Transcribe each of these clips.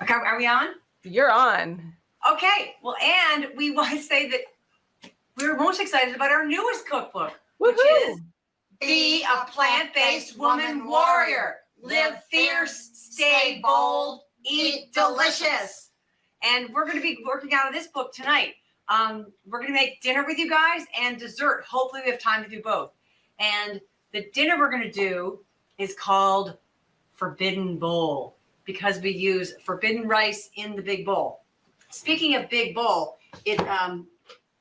Okay, are we on? You're on. Okay, well, and we want to say that we're most excited about our newest cookbook, which is Be a Plant-Based Woman Warrior. Live fierce, stay bold, eat delicious. And we're going to be working out of this book tonight. We're going to make dinner with you guys and dessert. Hopefully we have time to do both. And the dinner we're going to do is called Forbidden Bowl, because we use forbidden rice in the big bowl. Speaking of big bowl,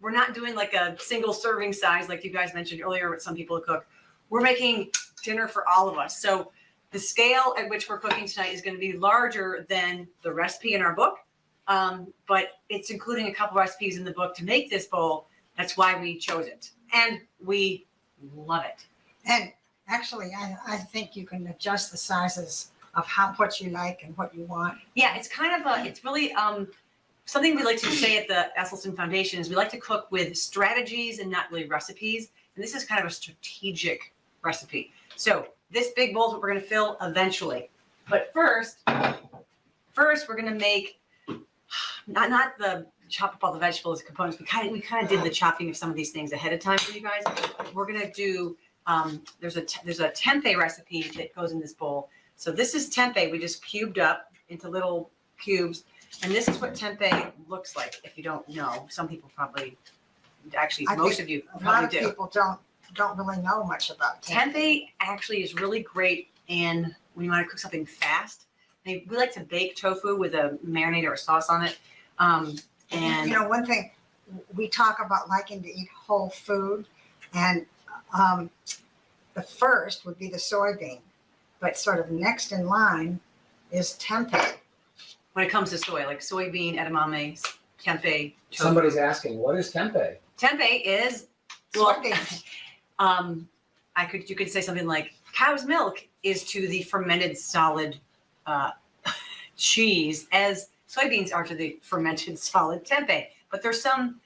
we're not doing like a single serving size like you guys mentioned earlier with some people who cook. We're making dinner for all of us. So the scale at which we're cooking tonight is going to be larger than the recipe in our book, but it's including a couple recipes in the book to make this bowl. That's why we chose it, and we love it. And actually, I think you can adjust the sizes of what you like and what you want. Yeah, it's kind of it's really something we like to say at the Esselstyn Foundation is we like to cook with strategies and not really recipes. And this is kind of a strategic recipe. So this big bowl is what we're going to fill eventually. But first we're going to make not the chop up all the vegetables components. We kind of did the chopping of some of these things ahead of time for you guys. We're going to do there's a tempeh recipe that goes in this bowl. So this is tempeh. We just cubed up into little cubes. And this is what tempeh looks like. If you don't know, some people probably, actually, most of you probably do. A lot of people don't really know much about tempeh. Tempeh actually is really great in when you want to cook something fast. We like to bake tofu with a marinade or a sauce on it. And you know, one thing we talk about liking to eat whole food, and the first would be the soybean, but sort of next in line is tempeh. when it comes to soy, like soybean, edamame, tempeh, tofu. Somebody's asking, what is tempeh? Tempeh is Soybeans. You could say something like cow's milk is to the fermented solid cheese as soybeans are to the fermented solid tempeh. But there's some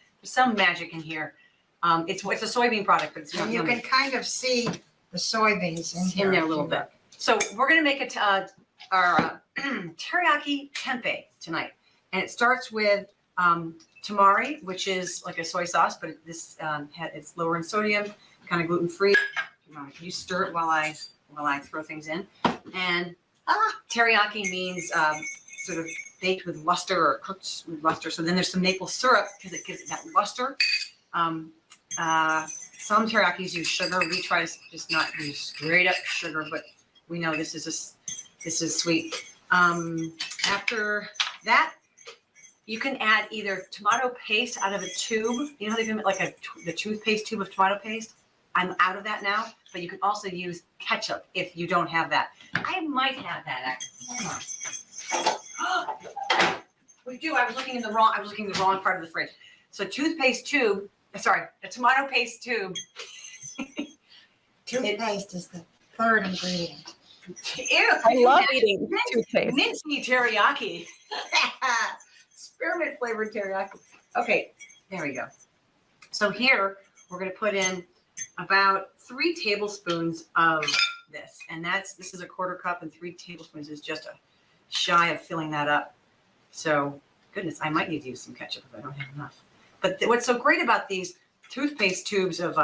magic in here. It's a soybean product, but it's not. And you can kind of see the soybeans in there a little bit. So we're gonna make our teriyaki tempeh tonight, and it starts with tamari, which is like a soy sauce, but it's lower in sodium, kind of gluten free. You stir it while I throw things in, and teriyaki means sort of baked with luster or cooked with luster. So then there's some maple syrup because it gives it that luster. Some terisakis use sugar. We try to just not use straight up sugar, but we know this is sweet. After that, you can add either tomato paste out of a tube. You know how they do like the toothpaste tube of tomato paste? I'm out of that now, but you can also use ketchup if you don't have that. I might have that actually. We do. I was looking the wrong part of the fridge. So a tomato paste tube. Toothpaste is the third ingredient. Ew, I love eating toothpaste. Minty teriyaki. Spearmint flavored teriyaki. Okay, there we go. So here we're going to put in about 3 tablespoons of this, and this is a 1/4 cup, and 3 tablespoons is just shy of filling that up. So goodness, I might need to use some ketchup if I don't have enough. But what's so great about these toothpaste tubes of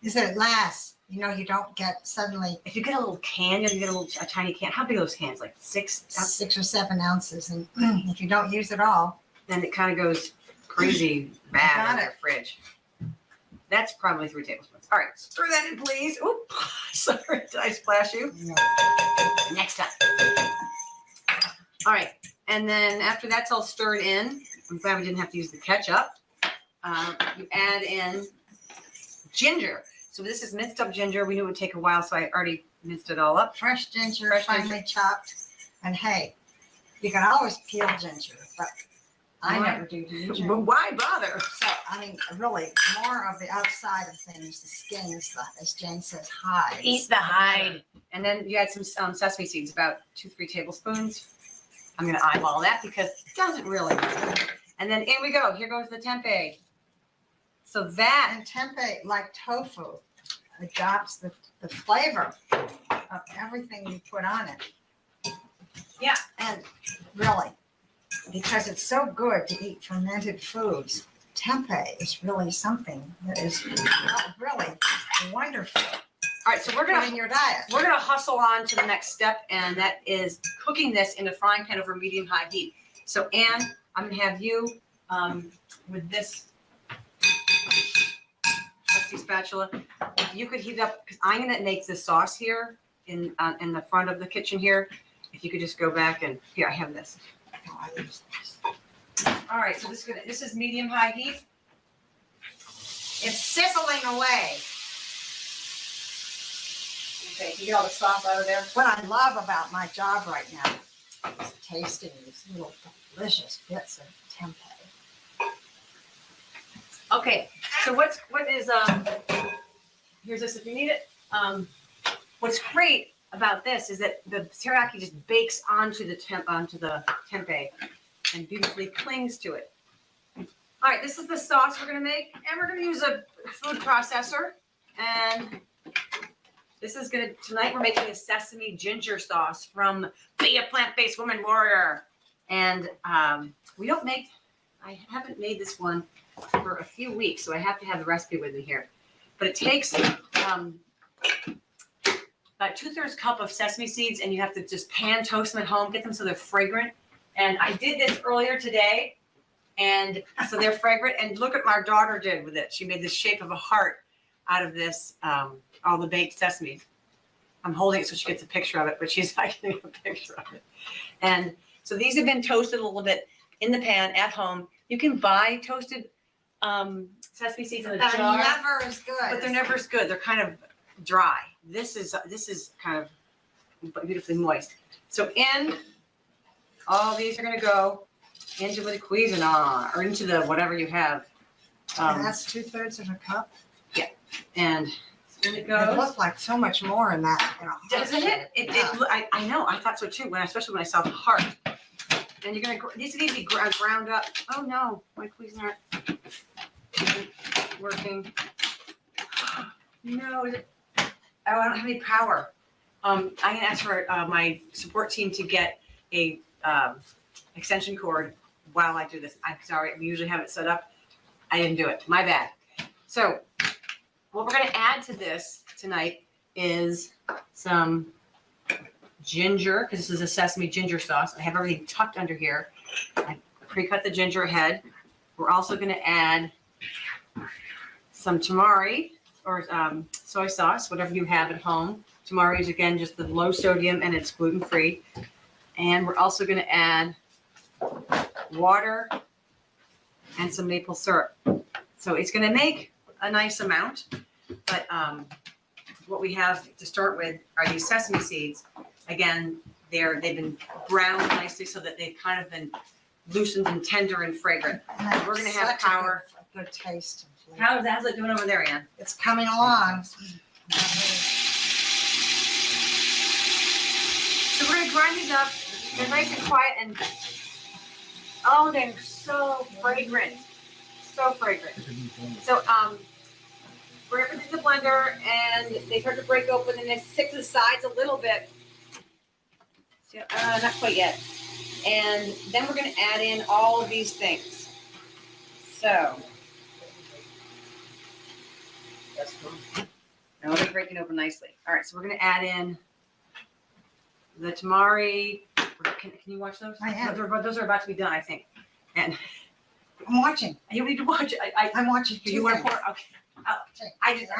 is that it lasts. You know, you don't get suddenly. If you get a little can, you get a tiny can. How big are those cans? Like 6 or 7 ounces, and if you don't use it all, then it kind of goes crazy bad in the fridge. That's probably 3 tablespoons. All right, stir that in, please. Oop, sorry, did I splash you? No. Next time. All right, and then after that's all stirred in, I'm glad we didn't have to use the ketchup. You add in ginger. So this is minced up ginger. We knew it would take a while, so I already minced it all up. Fresh ginger, finely chopped. And hey, you can always peel ginger, but I never do ginger. But why bother? So, I mean, really, more of the outside of things, the skin is as Jane says, hide. Eat the hide. And then you add some sesame seeds, about 2-3 tablespoons. I'm going to eyeball that because it doesn't really matter. And then in we go. Here goes the tempeh. So that. And tempeh, like tofu, adopts the flavor of everything you put on it. Yeah. And really, because it's so good to eat fermented foods, tempeh is really something that is really wonderful. All right, so we're Put in gonna your diet. hustle on to the next step, and that is cooking this in a frying pan over medium-high heat. So Anne, I'm gonna have you with this trusty spatula. If you could heat it up, because I'm gonna make the sauce here in the front of the kitchen here. If you could just go back and here, I have this. Oh, I use this. All right, so this is medium-high heat. It's sizzling away. Okay, you get all the sauce out of there. What I love about my job right now is tasting these little delicious bits of tempeh. Okay, so what is here's this if you need it. What's great about this is that the teriyaki just bakes onto the tempeh and beautifully clings to it. All right, this is the sauce we're gonna make, and we're gonna use a food processor. And this is tonight we're making a sesame ginger sauce from Be a Plant-Based Woman Warrior. And I haven't made this one for a few weeks, so I have to have the recipe with me here. But it takes about 2/3 cup of sesame seeds, and you have to just pan toast them at home, get them so they're fragrant. And I did this earlier today, and so they're fragrant. And look what my daughter did with it. She made the shape of a heart out of this, all the baked sesame. I'm holding it so she gets a picture of it, but she's not getting a picture of it. And so these have been toasted a little bit in the pan at home. You can buy toasted sesame seeds in a They're jar, never as good. but they're never as good. They're kind of dry. This is kind of beautifully moist. So all these are going to go into the Cuisinart or into the whatever you have. And that's 2/3 of a cup. And in it It goes. looked like so much more in that. Doesn't it? I know. I thought so too. Especially when I saw the heart. And you're gonna. These need to be ground up. Oh no, my Cuisinart isn't working. No, I don't have any power. I'm gonna ask for my support team to get a extension cord while I do this. I'm sorry. We usually have it set up. I didn't do it. My bad. So what we're gonna add to this tonight is some ginger, because this is a sesame ginger sauce. I have everything tucked under here. I pre-cut the ginger ahead. We're also gonna add some tamari or soy sauce, whatever you have at home. Tamari is again just the low sodium and it's gluten-free. And we're also gonna add water and some maple syrup. So it's gonna make a nice amount, but what we have to start with are these sesame seeds. Again, they've been browned nicely so that they've kind of been loosened and tender and fragrant. And We're gonna have such a power. Good taste. And flavor. How's it doing over there, Ann? It's coming along. So we're gonna grind these up. They're nice and quiet and oh, they're so fragrant. So fragrant. So we're gonna put these in the blender and they start to break open and they stick to the sides a little bit. So, not quite yet. And then we're gonna add in all of these things. So That's cool. now they're breaking open nicely. All right, so we're gonna add in the tamari. Can you watch those? I am. Those are about to be done, I think. And I'm watching. you need to watch it. I'm watching. Do you want to things. pour? Okay. I just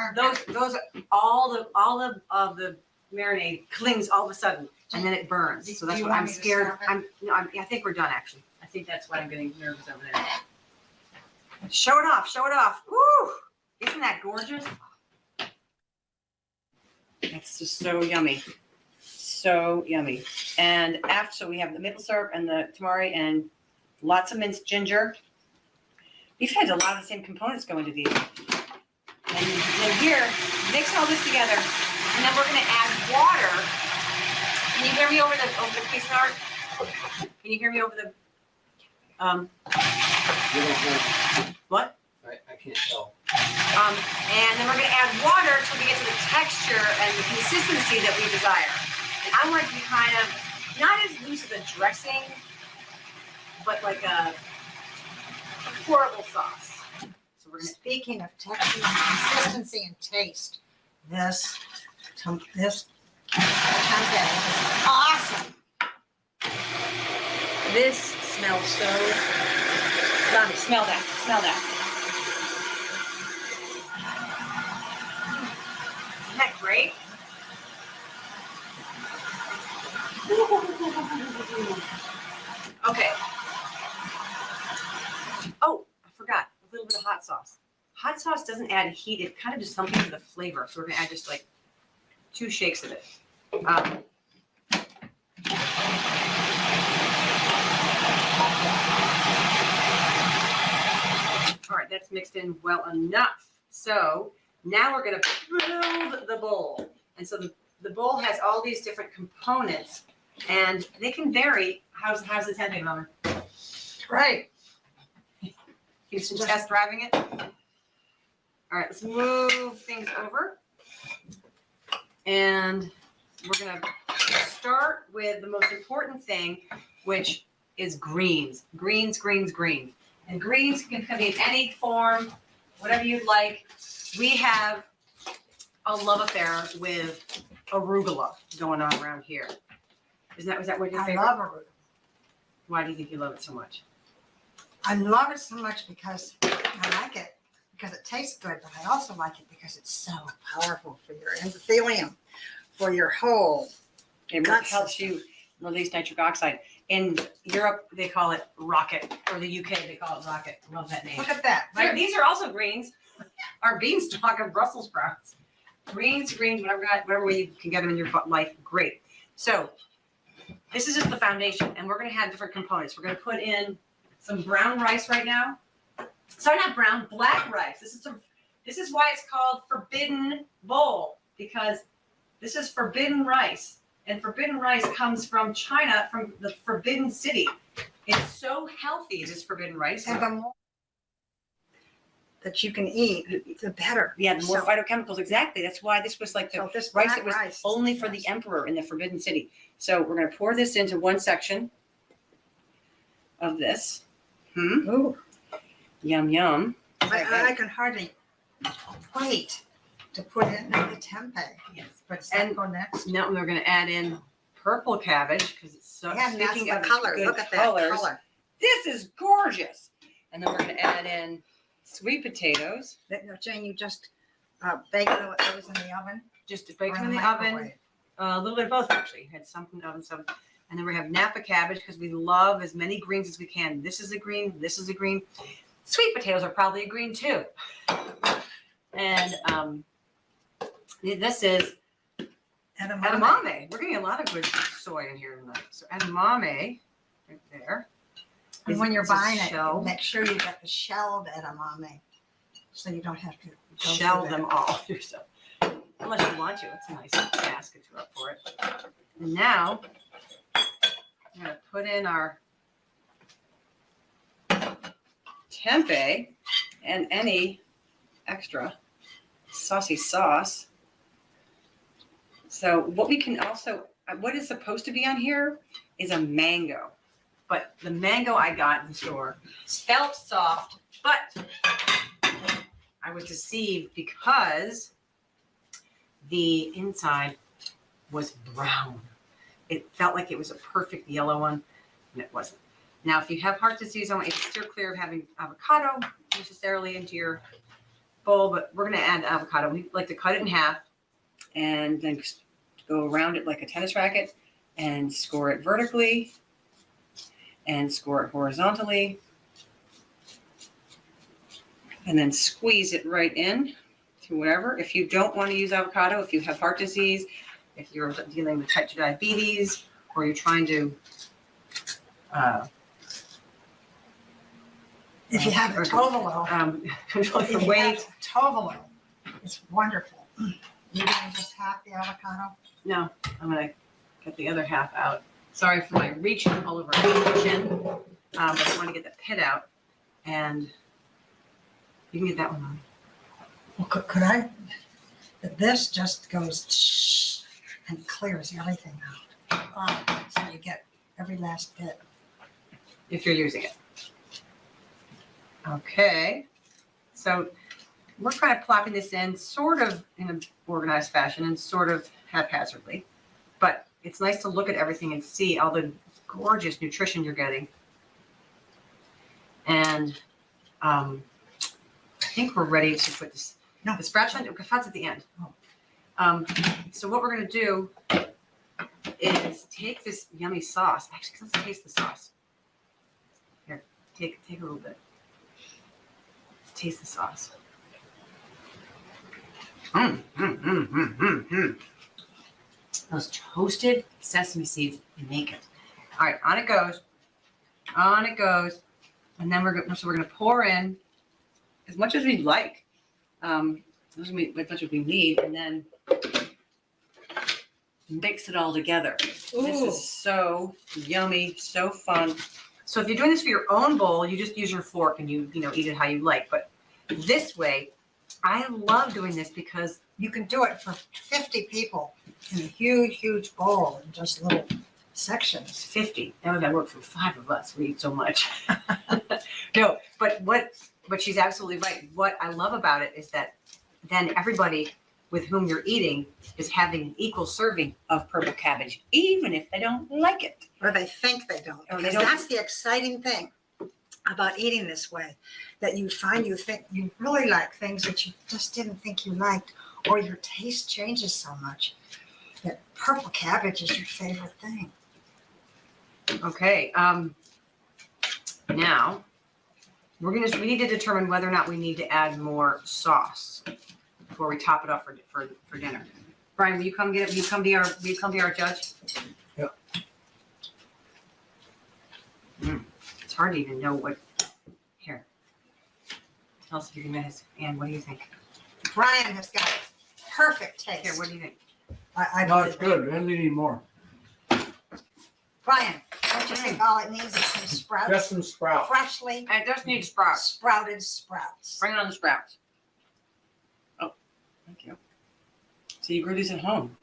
those are all of the marinade clings all of a sudden and then it burns. So that's Do you what I'm want me to scared. stop it? I think we're done actually. I think that's why I'm getting nervous over there. Show it off. Show it off. Woo! Isn't that gorgeous? It's just so yummy. So yummy. And so we have the maple syrup and the tamari and lots of minced ginger. We've had a lot of the same components go into these. And then here, mix all this together. And then we're gonna add water. Can you hear me over the Cuisinart? Can you hear me over the You don't know. what? I can't tell. And then we're gonna add water until we get to the texture and the consistency that we desire. And I want it to be kind of not as loose as a dressing, but like a horrible sauce. So we're gonna Speaking of texture and consistency and taste, this tempeh is awesome. This smells so yummy. Smell that. Smell that. Isn't that great? Okay. Oh, I forgot. A little bit of hot sauce. Hot sauce doesn't add heat. It kind of just something to the flavor. So we're going to add just like 2 shakes of it. All right, that's mixed in well enough. So now we're going to build the bowl. And so the bowl has all these different components, and they can vary. How's the tempeh, Mama? Right. Houston test driving it. All right, let's move things over. And we're going to start with the most important thing, which is greens. Greens. And greens can come in any form, whatever you'd like. We have a love affair with arugula going on around here. Is that what your I favorite? love arugula. Why do you think you love it so much? I love it so much because I like it because it tastes good, but I also like it because it's so powerful for your endothelium, for your whole. It gut helps system. you release nitric oxide. In Europe, they call it rocket, or the UK, they call it rocket. Love that name. Look at that. Right, these are also greens. Our beanstalk and Brussels sprouts. Greens, whatever way you can get them in your life, great. So this is just the foundation, and we're going to have different components. We're going to put in some brown rice right now. Sorry, not brown, black rice. This is why it's called Forbidden Bowl, because this is forbidden rice. And forbidden rice comes from China, from the Forbidden City. It's so healthy, this forbidden rice. And the more that you can eat, the better. Yeah, the more So- phytochemicals, exactly. That's why this was like the So this rice black that was rice is only for best. the emperor in the Forbidden City. So we're going to pour this into one section of this. Ooh, Yum, yum. I can hardly wait to put in the tempeh. Yes. But does And- that go next? Now we're going to add in purple cabbage because it's so, Yeah, and that's speaking the of color. good Look at that colors, color. this is gorgeous. And then we're going to add in sweet potatoes. Jane, you just bake those in the oven? Just to bake or them in the microwave? oven. A little bit of both, actually. Had some in the oven, some. And then we have Napa cabbage because we love as many greens as we can. This is a green. This is a green. Sweet potatoes are probably a green too. And this is edamame. We're getting a lot of good soy in here tonight. So edamame, right there. And when you're It's a buying it, shell. make sure you get the shelled edamame, so you don't have to go Shell through them that. all yourself. Unless you want to. It's a nice basket if you're up for it. And now I'm going to put in our tempeh and any extra saucy sauce. So what we can also, what is supposed to be on here is a mango. But the mango I got in the store felt soft, but I was deceived because the inside was brown. It felt like it was a perfect yellow one, and it wasn't. Now, if you have heart disease, I want you to steer clear of having avocado necessarily into your bowl, but we're going to add avocado. We like to cut it in half and then go around it like a tennis racket and score it vertically and score it horizontally. And then squeeze it right in to whatever. If you don't want to use avocado, if you have heart disease, if you're dealing with type 2 diabetes, or you're trying to If you have a tovolo, control if your you weight. have a tovolo, it's wonderful. You're doing just half the avocado. No, I'm going to get the other half out. Sorry for my reaching all over the kitchen, but I want to get the pit out. And you can get that one on. Well, could I? This just goes and clears everything out. so you get every last bit. if you're using it. Okay, so we're kind of plopping this in sort of in an organized fashion and sort of haphazardly, but it's nice to look at everything and see all the gorgeous nutrition you're getting. And I think we're ready to put this. No, the sprouts on at the end. So what we're gonna do is take this yummy sauce. Actually, let's taste the sauce. Here, take a little bit. Let's taste the sauce. Those toasted sesame seeds make it. All right, on it goes. On it goes. And then we're gonna pour in as much as we'd like, as much as we need, and then mix it all together. Ooh. This is so yummy, so fun. So if you're doing this for your own bowl, you just use your fork and you eat it how you like. But this way, I love doing this because You can do it for 50 people in a huge, huge bowl in just little sections. it's 50. That would work for 5 of us. We eat so much. No, but she's absolutely right. What I love about it is that then everybody with whom you're eating is having an equal serving of purple cabbage, even if they don't like it. Or they think they don't. Or they Because don't. that's the exciting thing about eating this way, that you find you think you really like things that you just didn't think you liked, or your taste changes so much that purple cabbage is your favorite thing. Okay. Now we need to determine whether or not we need to add more sauce before we top it off for dinner. Brian, will you come get it? Will you come be our judge? Yep. It's hard to even know what. Here. Tell us if you can miss. Ann, what do you think? Brian has got perfect taste. Here, what do you think? I No, it's good. I need more. Brian, don't you think all it needs is some sprouts? Just some sprouts. Freshly It just needs sprouts. sprouted sprouts. Bring it on the sprouts. Oh, thank you. So you grew these at home.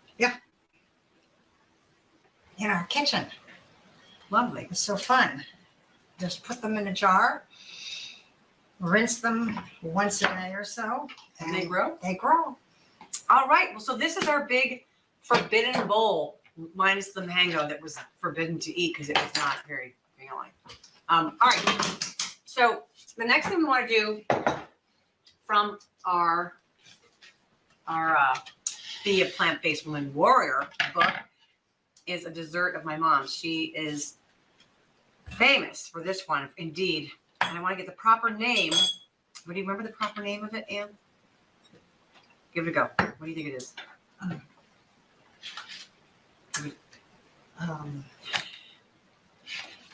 In our kitchen. Lovely. It's so fun. Just put them in a jar, rinse them once a day or so. And they grow? They grow. All right. Well, so this is our big forbidden bowl, minus the mango that was forbidden to eat because it was not very appealing. All right. So the next thing we want to do from our Be a Plant-Based Woman Warrior book is a dessert of my mom's. She is famous for this one, indeed. And I want to get the proper name. What do you remember the proper name of it, Anne? Give it a go. What do you think it is?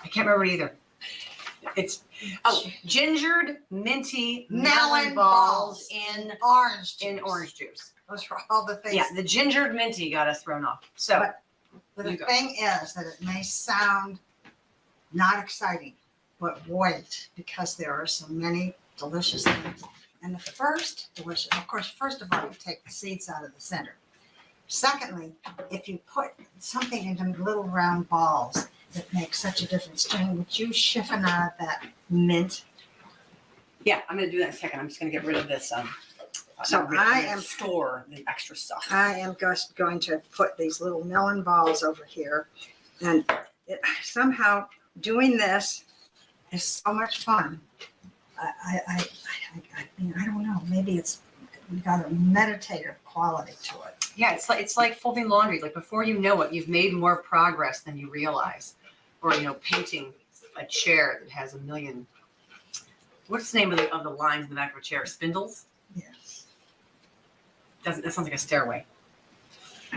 I can't remember either. It's gingered minty melon balls in orange juice. orange juice. Those are all the things. Yeah, the gingered minty got us thrown off. So But the you go. thing is that it may sound not exciting, but wait, because there are so many delicious things. And the first delicious, of course, first of all, you take the seeds out of the center. Secondly, if you put something into little round balls that makes such a difference, Jane, would you chiffonade that mint? yeah, I'm gonna do that in a second. I'm just gonna get rid of this. So I'm I gonna am- store the extra stuff. I am just going to put these little melon balls over here, and somehow doing this is so much fun. I mean, I don't know. Maybe it's got a meditative quality to it. Yeah, it's like folding laundry. Like before you know it, you've made more progress than you realize. Or painting a chair that has a million. What's the name of the lines in the back of a chair? Spindles? Yes. That sounds like a stairway.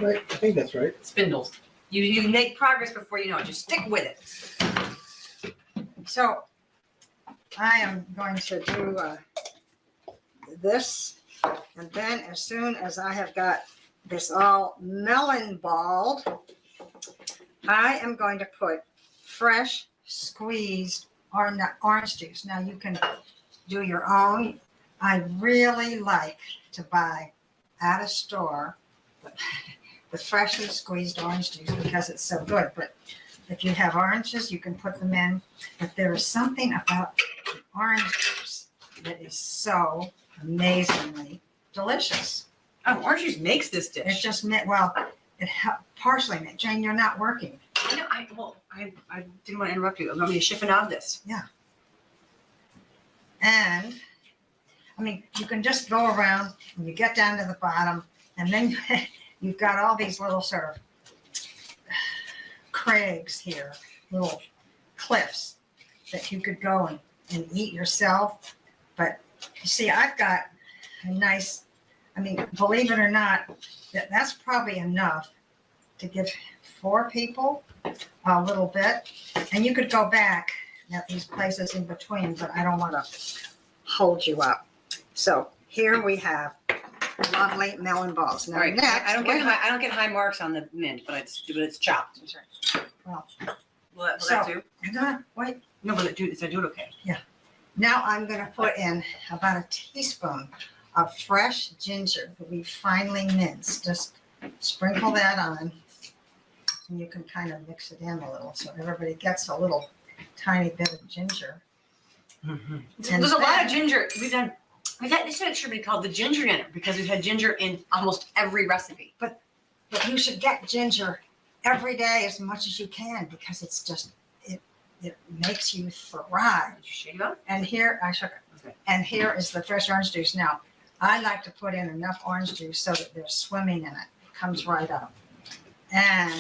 Right. I think that's right. Spindles. You make progress before you know it. Just stick with it. So I am going to do this, and then as soon as I have got this all melon balled, I am going to put fresh squeezed orange juice. Now you can do your own. I really like to buy at a store, but the freshly squeezed orange juice because it's so good. But if you have oranges, you can put them in. But there is something about the orange juice that is so amazingly delicious. Oh, orange juice makes this It dish. just meant, well, partially meant, Jane, you're not working. I know. I didn't want to interrupt you. I'm going to shift out of this. And I mean, you can just go around and you get down to the bottom, and then you've got all these little sort of crags here, little cliffs that you could go and eat yourself. But you see, I've got a nice, I mean, believe it or not, that's probably enough to give 4 people a little bit. And you could go back at these places in between, but I don't want to hold you up. So here we have lovely melon balls. Now, All right. next, I don't get high marks on the mint, but it's chopped. Well, Will that so- do? hang on, wait. No, but do it okay. Now I'm going to put in about a teaspoon of fresh ginger that we finely minced. Just sprinkle that on, and you can kind of mix it in a little so everybody gets a little tiny bit of ginger. And There's a lot of then- ginger. This should be called the ginger dinner because we've had ginger in almost every recipe. But you should get ginger every day as much as you can because it's just, it makes you thrive. Did you shake it up? And here, I shook it. Okay. And here is the fresh orange juice. Now, I like to put in enough orange juice so that there's swimming in it. It comes right up. And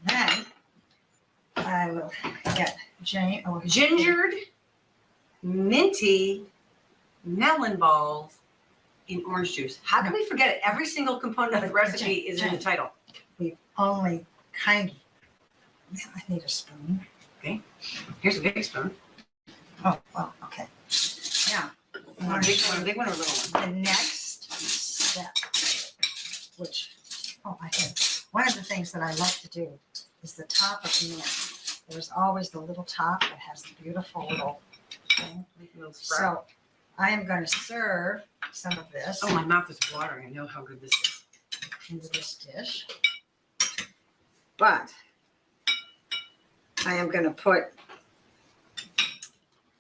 then I will get Jane. Oh, Gingered, minty, melon balls in orange juice. How can we forget it? Every single component of the recipe is in the title. We've only kind of, I need a spoon. Here's a big spoon. Oh, well, okay. Now, You want a big one or a little one? the next step, which, I think, one of the things that I like to do is the top of mint. There's always the little top that has the beautiful little thing. Like a little sprout. So I am going to serve some of this Oh, my mouth is watering. I know how good this is. into this dish. But I am going to put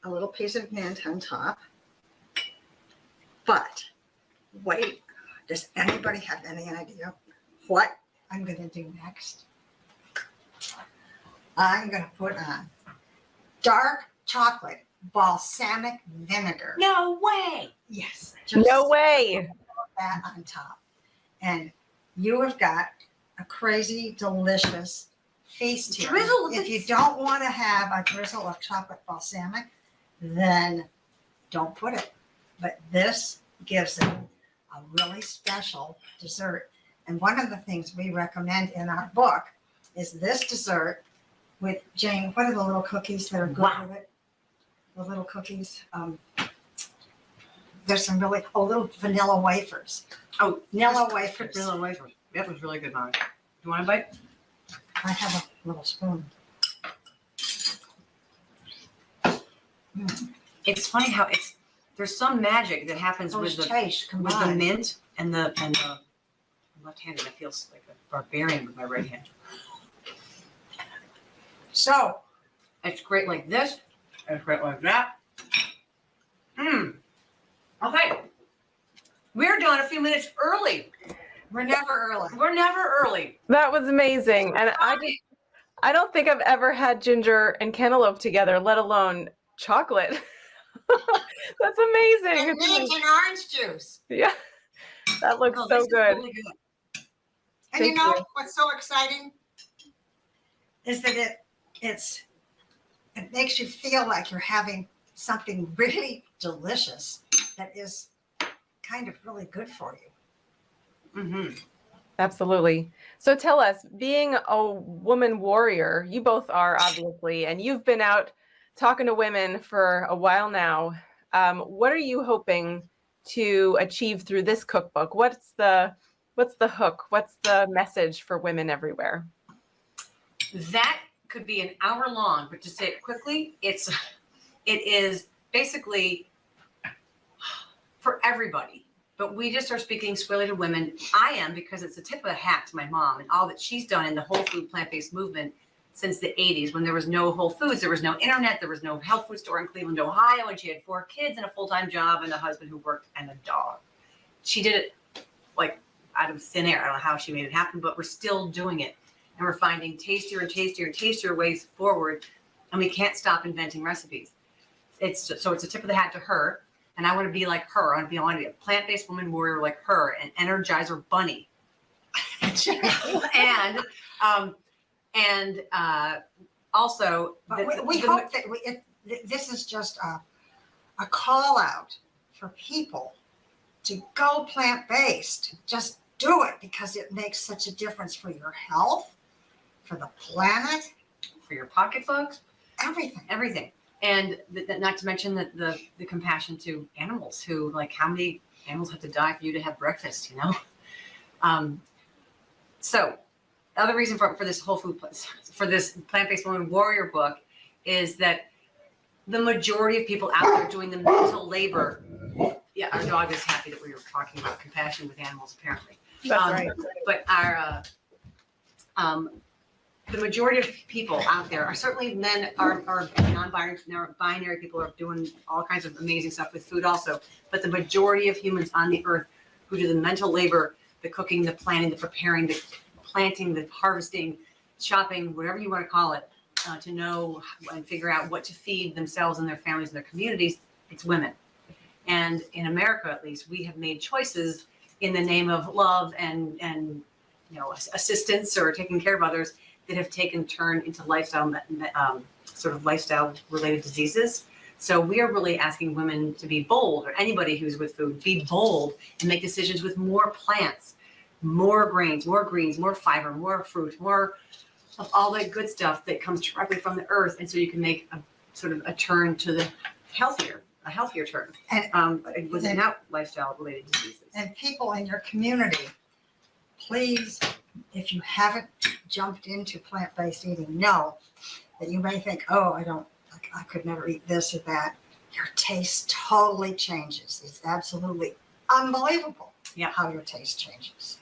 a little piece of mint on top. But wait, does anybody have any idea what I'm going to do next? I'm going to put on dark chocolate balsamic vinegar. No way. Yes. No way. That on top. And you have got a crazy, delicious feast here. Drizzle If you this. don't want to have a drizzle of chocolate balsamic, then don't put it. But this gives it a really special dessert. And one of the things we recommend in our book is this dessert with, Jane, what are the little cookies that are good Wow. with it? The little cookies. There's some really, little vanilla wafers. Oh, Vanilla wafers. Vanilla wafers. That was really good, Mom. Do you want a bite? I have a little spoon. It's funny how there's some magic that happens Those with tastes the combined. mint and the left-handed. I feel like a barbarian with my right hand. So, It's great like this. It's great like that. Okay. We're done a few minutes early. we're never early. We're never early. That was amazing. And I don't think I've ever had ginger and cantaloupe together, let alone chocolate. That's amazing. And mint and orange juice. Yeah. That looks Oh, so this is good. really good. And Thank you know you. what's so exciting is that it makes you feel like you're having something really delicious that is kind of really good for you. Mm-hmm. Absolutely. So tell us, being a woman warrior, you both are obviously, and you've been out talking to women for a while now. What are you hoping to achieve through this cookbook? What's the hook? What's the message for women everywhere? That could be an hour long, but to say it quickly, it is basically for everybody, but we just are speaking squarely to women. I am, because it's a tip of the hat to my mom and all that she's done in the whole food plant-based movement since the 80s, when there was no Whole Foods, there was no internet, there was no health food store in Cleveland, Ohio, and she had 4 kids and a full-time job and a husband who worked and a dog. She did it like out of thin air. I don't know how she made it happen, but we're still doing it. And we're finding tastier and tastier and tastier ways forward, and we can't stop inventing recipes. So it's a tip of the hat to her, and I want to be like her. I want to be a plant-based woman warrior like her, an Energizer bunny. and also, but we hope that this is just a call out for people to go plant-based. Just do it, because it makes such a difference for your health, for the planet, for your pocketbooks, everything. And not to mention the compassion to animals, who, like, how many animals have to die for you to have breakfast, you know? So the other reason for this for this plant-based woman warrior book is that the majority of people out there doing the mental labor. Yeah, our dog is happy that we were talking about compassion with animals, apparently. That's right. But our the majority of people out there are certainly men, are non-binary people are doing all kinds of amazing stuff with food also. But the majority of humans on the earth who do the mental labor, the cooking, the planning, the preparing, the planting, the harvesting, shopping, whatever you want to call it, to know and figure out what to feed themselves and their families and their communities, it's women. And in America, at least, we have made choices in the name of love and you know, assistance or taking care of others that have taken turn into lifestyle related diseases. So we are really asking women to be bold, or anybody who's with food, be bold and make decisions with more plants, more grains, more greens, more fiber, more fruit, more of all that good stuff that comes directly from the earth. And so you can make a sort of a turn to the a healthier turn, without lifestyle related diseases. And people in your community, please, if you haven't jumped into plant-based eating, know that you may think, oh, I could never eat this or that. Your taste totally changes. It's absolutely unbelievable how your taste changes.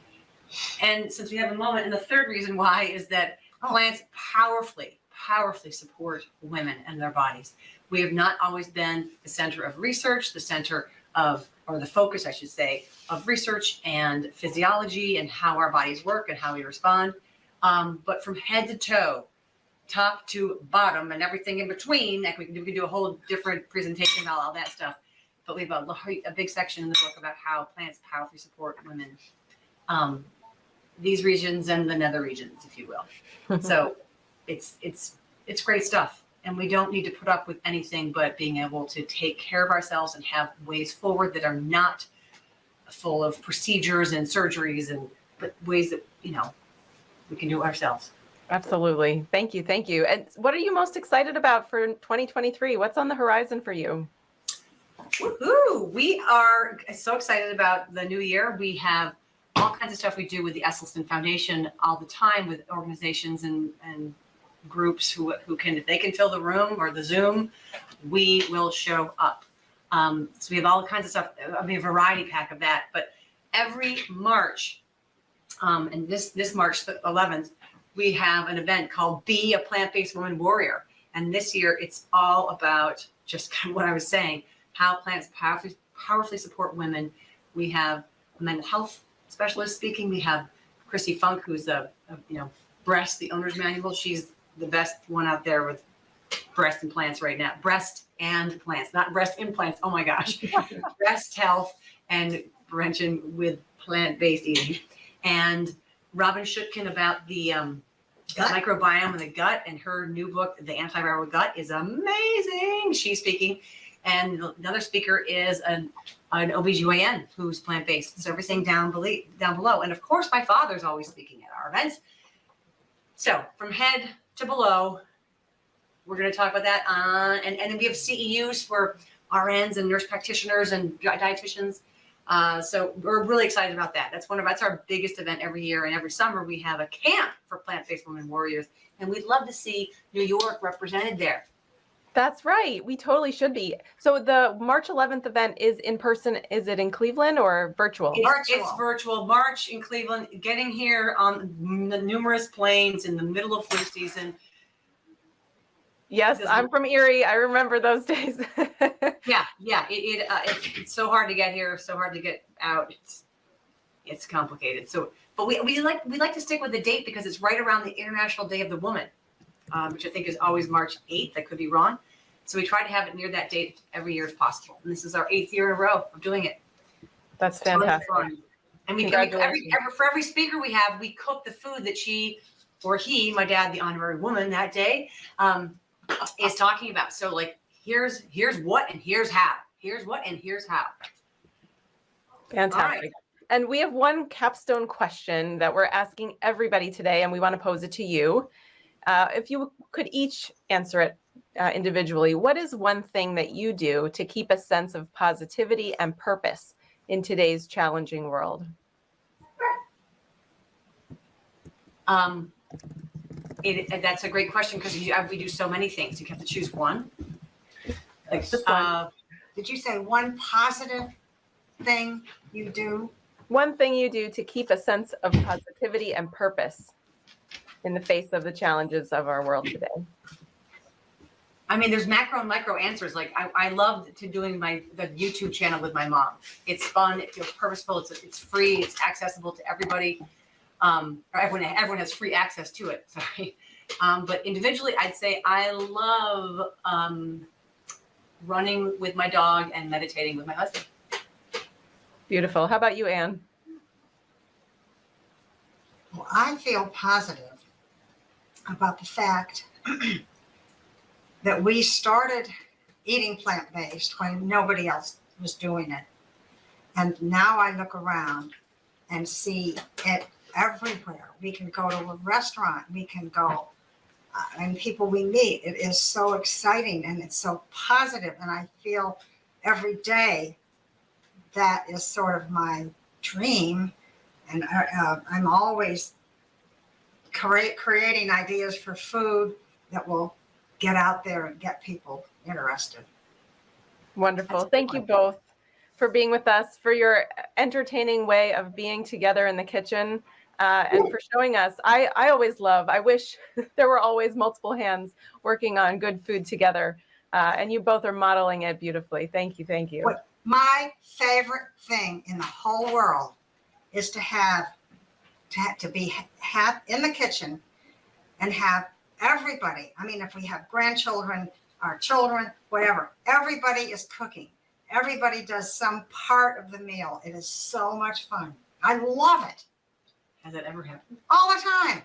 And since we have a moment, and the third reason why is that plants powerfully support women and their bodies. We have not always been the center of research, the center of, or the focus, I should say, of research and physiology and how our bodies work and how we respond. But from head to toe, top to bottom, and everything in between, like we can do a whole different presentation about all that stuff. But we have a big section in the book about how plants powerfully support women, these regions and the nether regions, if you will. So it's great stuff. And we don't need to put up with anything but being able to take care of ourselves and have ways forward that are not full of procedures and surgeries, but ways that, you know, we can do ourselves. Absolutely. Thank you. Thank you. And what are you most excited about for 2023? What's on the horizon for you? Woohoo! We are so excited about the new year. We have all kinds of stuff we do with the Esselstyn Foundation all the time with organizations and groups who can, if they can fill the room or the Zoom, we will show up. So we have all kinds of stuff, I mean, a variety pack of that. But every March, and this March 11th, we have an event called Be a Plant-Based Woman Warrior. And this year, it's all about just kind of what I was saying, how plants powerfully support women. We have a mental health specialist speaking. We have Chrissy Funk, who's Breast, the owner's manual. She's the best one out there with breast implants right now. Breast and plants, not breast implants. Oh my gosh. Breast health and prevention with plant-based eating. And Robin Schutkin about the microbiome in the gut, and her new book, The Antiviral Gut, is amazing. She's speaking. And another speaker is an OBGYN who's plant-based. So everything down below. And of course, my father's always speaking at our events. So from head to below, we're going to talk about that. And then we have CEUs for RNs and nurse practitioners and dietitians. So we're really excited about that. That's our biggest event every year. And every summer we have a camp for plant-based women warriors. And we'd love to see New York represented there. That's right. We totally should be. So the March 11th event is in person. Is it in Cleveland or virtual? It's virtual. March in Cleveland, getting here on the numerous planes in the middle of flu season. Yes, I'm from Erie. I remember those days. Yeah. It's so hard to get here, so hard to get out. It's complicated. So, but we like to stick with the date because it's right around the International Day of the Woman, which I think is always March 8th. I could be wrong. So we try to have it near that date every year if possible. And this is our 8th year in a row of doing it. That's fantastic. And for every speaker we have, we cook the food that she or he, my dad, the honorary woman that day, is talking about. So like, here's what and here's how. Here's what and here's how. Fantastic. Right. And we have one capstone question that we're asking everybody today, and we want to pose it to you. If you could each answer it individually, what is one thing that you do to keep a sense of positivity and purpose in today's challenging world? That's a great question because we do so many things. You have to choose one. Like, did you say one positive thing you do? One thing you do to keep a sense of positivity and purpose in the face of the challenges of our world today. I mean, there's macro and micro answers. Like I love doing the YouTube channel with my mom. It's fun. It feels purposeful. It's free. It's accessible to everybody. Or everyone has free access to it. Sorry. But individually, I'd say I love running with my dog and meditating with my husband. Beautiful. How about you, Anne? Well, I feel positive about the fact that we started eating plant-based when nobody else was doing it. And now I look around and see it everywhere. We can go to a restaurant, we can go, and people we meet. It is so exciting and it's so positive. And I feel every day that is sort of my dream. And I'm always creating ideas for food that will get out there and get people interested. Wonderful. Thank you both for being with us, for your entertaining way of being together in the kitchen, and for showing us. I wish there were always multiple hands working on good food together, and you both are modeling it beautifully. Thank you. Thank you. My favorite thing in the whole world is to be in the kitchen and have everybody. I mean, if we have grandchildren, our children, whatever, everybody is cooking. Everybody does some part of the meal. It is so much fun. I love it. Has that ever happened? All the time.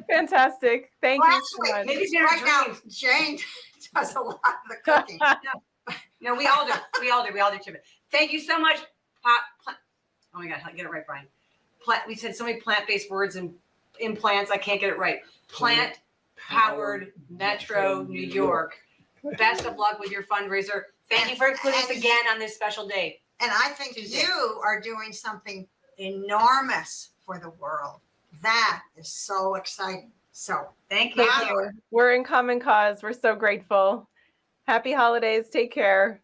Fantastic. Thank you so much. Maybe right now, Jane does a lot of the cooking. No, we all do. We all do, Chip. Thank you so much. Oh my God, get it right, Brian. We said so many plant-based words and implants. I can't get it right. Plant-powered Metro New York. Best of luck with your fundraiser. Thank you for including us again on this special day. And I think you are doing something enormous for the world. That is so exciting. So thank you. We're in common cause. We're so grateful. Happy holidays. Take care.